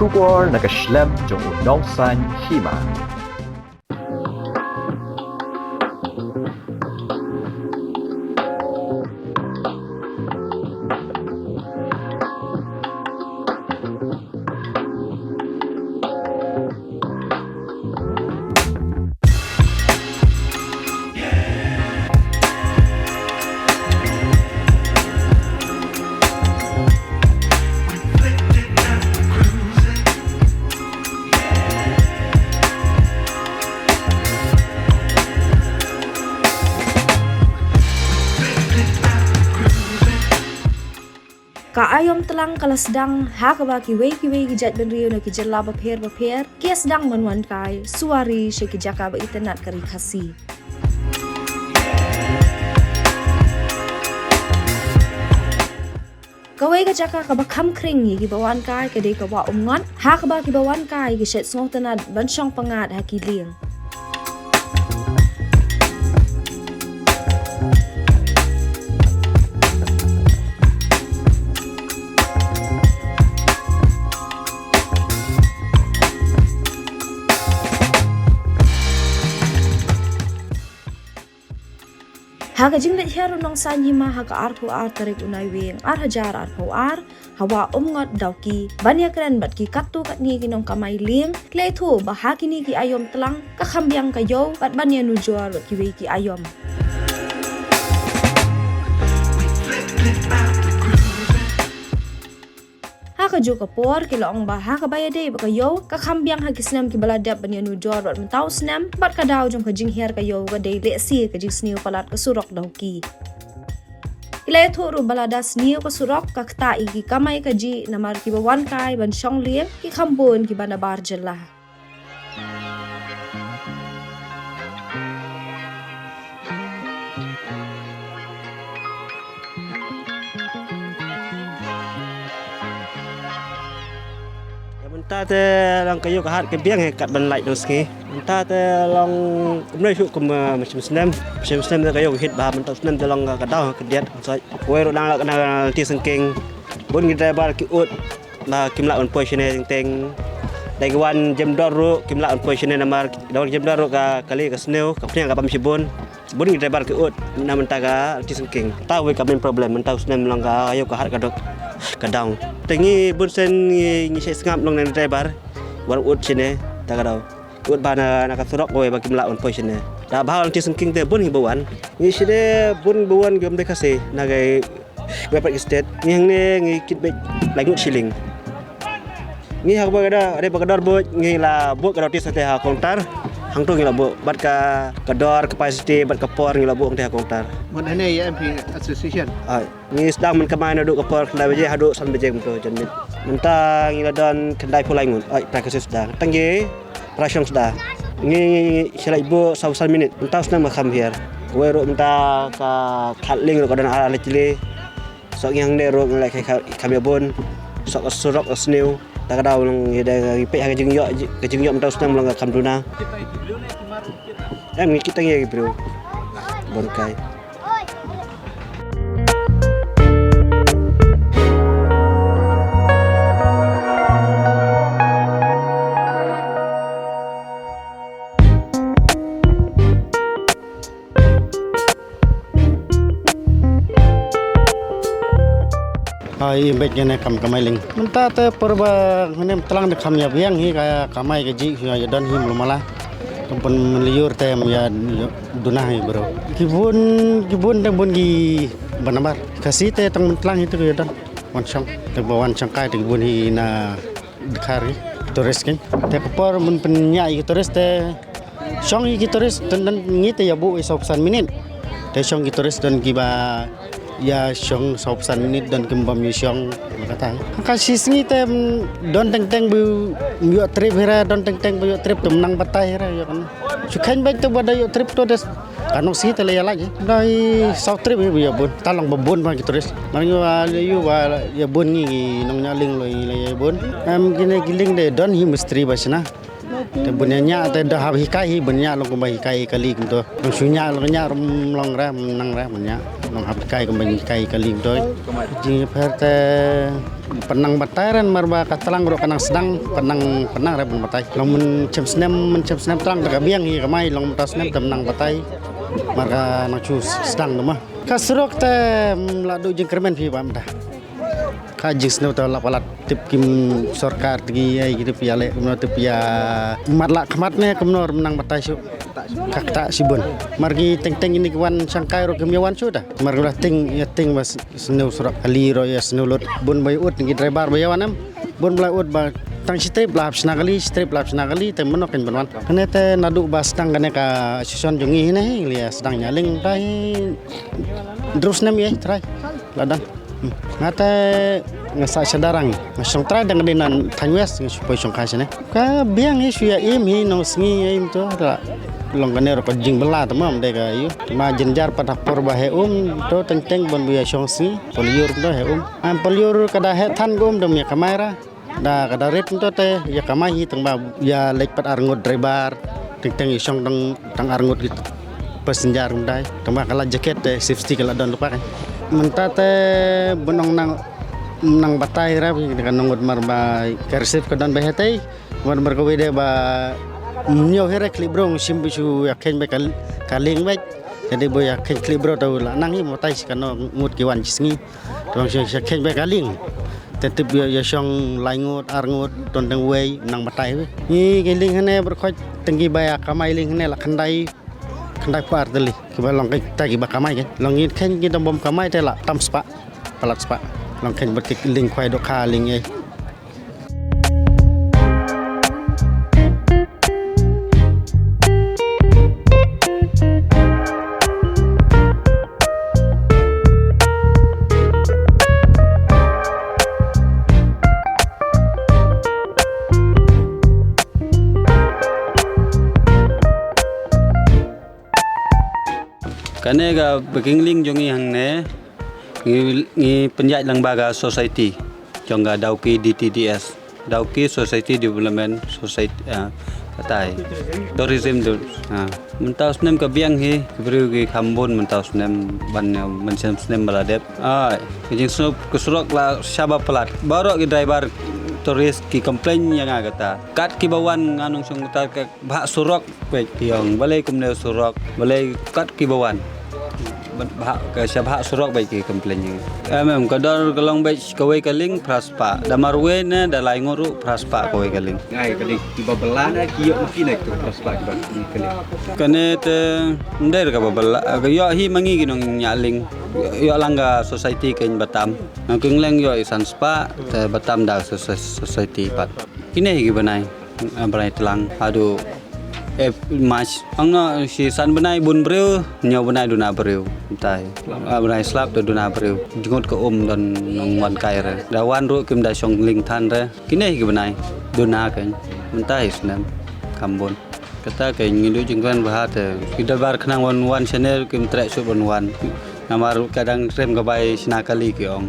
Schubor nakaschlem jong unongsan hima. Kaayom telang kala sedang hakaba kiwe gijat benriu na kijela baper kia sedang manwan kai suari shekijaka ba internet kari khasi. Kawai ka jaka ka bakam kring yi bawan kai ka de ka wa umngon hakaba ki bawan kai ki shet snong tanat bansyong pangat hakiling. Haga jinglet hero nong san hima haga arpu ar tarik unai wing ar hajar arpu ar hawa umngot dauki banya keren bat ki katu kat ni kinong kamai ling klei thu bahagi ni ki ayom telang ka khambiang ka yo bat banya nujuar bat ki we ki ayom. Haka juga por kilo ong bah haka bayade baka yo ka khambiang ha kisnam ki baladap banya nujor bat mentau snam bat ka daw jong ka jing her ka yo ga dei le si ka jing sniu palat ka surok dauki ile thuru balada sniu ka surok ka kta igi kamai ka ji namar ki bawan kai ban shong lieng ki khambun ki bana bar jella. Ta te lang kayo kahat ke biang he kat ban light dos ki ta te long kumnai su kum macam snem te kayo hit ba man ta snem te long ka daw ke diat sai koe ro dang la kana ti sengking bun gi driver ki ut na kim la on position teng dai wan jam dor ro kim la on position namar dor jam dor ro ka kali ka sneu ka pnya ka pam sibun bun gi driver ki ut na man ta ka ti sengking ta we ka main problem man ta snem long ka ayo kahat ka dok kadang tengi bunsen ngi se ngap long nan driver war ut sine ta kadau ut bana na ka surok koe bagi mla on position ne da bahal ti sengking te bun hi bawan ngi sine bun bawan gem de kase na gai website state ngi hang ne ngi kit be langut shilling ngi ha ba kada ade ba kadar bo ngi la bo kadar ti sate ha counter hang tu ngi la bo bat ka kadar capacity bat ka por ngi la bo ngte ha counter Mon ane ya MP association. Ni sedang men kemai duduk kapal kendai beje haduk san beje mento janit. Mentang ila dan kendai pulai ngun. Tak kesus dah. Tangge rasyong sudah. Ni sila ibu sausan minit. Mentang senang makam hier. Kowe ro menta ka khatling ro dan ala cili. Sok yang de ro ngai kami bon. Sok surok sneu. Tak ada ulung ida ipek ha jeng yok mentang senang melanggar kamduna. Kita ngi bro. Bonkai. Ai bet jene kam kamai ling. Menta te perba ngene telang de kam ya biang hi kaya kamai ke ji ya dan hi lumala. Tempun liur te ya dunah hi bro. Kibun de bun gi banabar. Kasih te tang telang itu ya dan. Wan syang te bawan syangkai te bun hi na dekhari turis kan. Te kapor mun penya i turis te syang i turis dan ngite ya bu isopsan minit. Te syang i turis dan giba ya syong sopsan minit dan kembam syong kata kasih singi tem don teng bu yo trip hera don teng bu yo trip tum nang batai hera yo kan sukan baik tu bada yo trip to des kanok si tele ya lagi dai south trip bu yo bun talang bebun ba gitu res mangi wa yu wa ya bun ngi nong nyaling lo ya bun am gine giling de don hi mistri basna te bunnya te dah hikai bunnya lo ko hikai kali gitu nong sunya lo nya long ra nang ra bunnya nong hikai ko hikai kali gitu jing perte penang batai ran marba katalang ro kanang sedang penang ra ben batai long men cem senam terang ka biang hi kamai long tas senam menang batai marga nang chu sedang mah kasrok te la do jeng kermen pi bam dah ka jis no ta la palat tip kim sarkar tegi ai gitu pia le kumno tip pia mat la khamat ne kumno menang batai su kak tak sibun margi teng ini kawan sangkai ro kemiawan sudah margi lah ting mas senu surak ali ro ya senu lot bun bay ut ngi driver bayawanam bun blai ut ba tang strip lap snagali te menok kan banwan kene te nadu bas tang kene ka sison jungi ne lia sedang nyaling tai terus nem ye try ladang ngate ngasa sadarang ngasong try dengan dinan tangwes supaya song kasane ka biang isu ya im hi no sngi im to long kene ro jing bela tamam de ka yu ma jenjar pada porba he to teng bon buya song sngi poliur to he am poliur kada he than gom dom ya kamera da kada ret to te ya kamai hi teng ba ya lek pat arngot driver teng song tang arngot gitu passenger undai teng ba kala jaket safety kala don lupa kan mentate benong nang batai ra kan nongot marba karsif kadon behetei mar berkawide ba nyo here klibrong simbisu yakin ba kaling ba jadi boy yakin klibro tau la nang hi motai sikano ngut kiwan cisngi tong yakin ba kaling tetep ya song laingut arngut tondeng wei nang batai ni keling hene berkhoj tenggi ba kamai ling hene la khandai par teli kiba long kai ta kiba kamai kan long ngit khen kita bom kamai te la tam spa palat spa long khen ber ling khwai do kha ling ei Kane ga begingling jongi hang ne ngi penjat lang baga society jongga dauki DTDS dauki society development society katai tourism tu mentaus nem ka biang hi kebru gi khambon mentaus nem ban mencem nem baladep jing sup kusurok la syaba pelat barok gi driver turis ki komplain yang agata kat ki bawan nganung sung ta ka bha surok pe tiong balai kumne surok balai kat ki bawan bha ka syabha surok bai ki komplain yang em kadar kalong bai kawai kaling praspa damarwe ne dalai ngoru praspa kawai kaling ngai kaling tiba belana kiyo mungkin naik tu praspa kiba kaling kane te ndai ka babala yo hi mangi ginong nyaling yo langga society ken batam kengleng yo isan spa te batam da society pat kine gi banai banai telang adu match angna si san banai bun breu nyaw banai duna breu tai banai slap to duna breu jingot ko dan nongwan kai re dawan ru kim da song ling than re kine gi banai duna ken mentai senam kambon kata ke ngidu jingkan bahate kita bar kenang wan channel kim trek su wan namar kadang rem gabai sinakali ki ong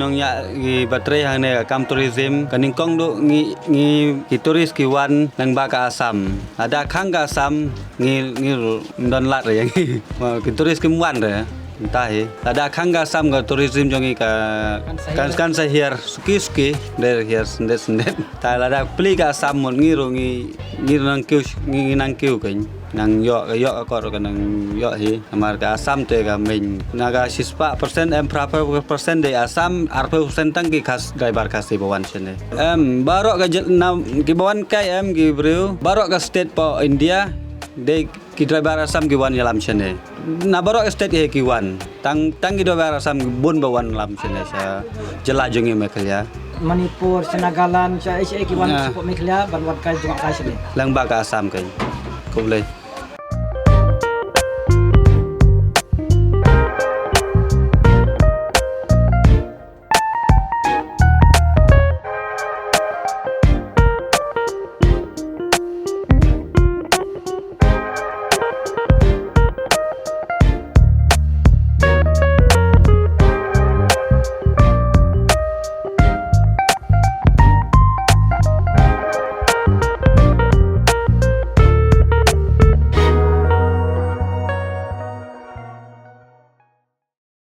nong ya gi baterai hang ne kam tourism kaning kong do ngi turis ki wan nang ba ka Assam ada khang ka Assam ngi don lat re ki turis ki wan re tahi ada khang ka Assam ka tourism jongi ka kan sa hier suki der hier sendet ta ada pli ka Assam mon ngi nang kiu kan nang yo akor kan nang yo hi amar ka Assam te ka min naga sispa persen persen de Assam 40% tang ki khas driver khas bawan chene barok ka ki bawan kai ki breu barok ka state po India de ki driver Assam ki wan yalam chene na barok state he ki wan tang ki driver Assam bun bawan lam chene sa jela jongi mekhlia Manipur Senagalan sa ki wan support mekhlia ban wat kai jong kai chene lang ba ka Assam kai ko boleh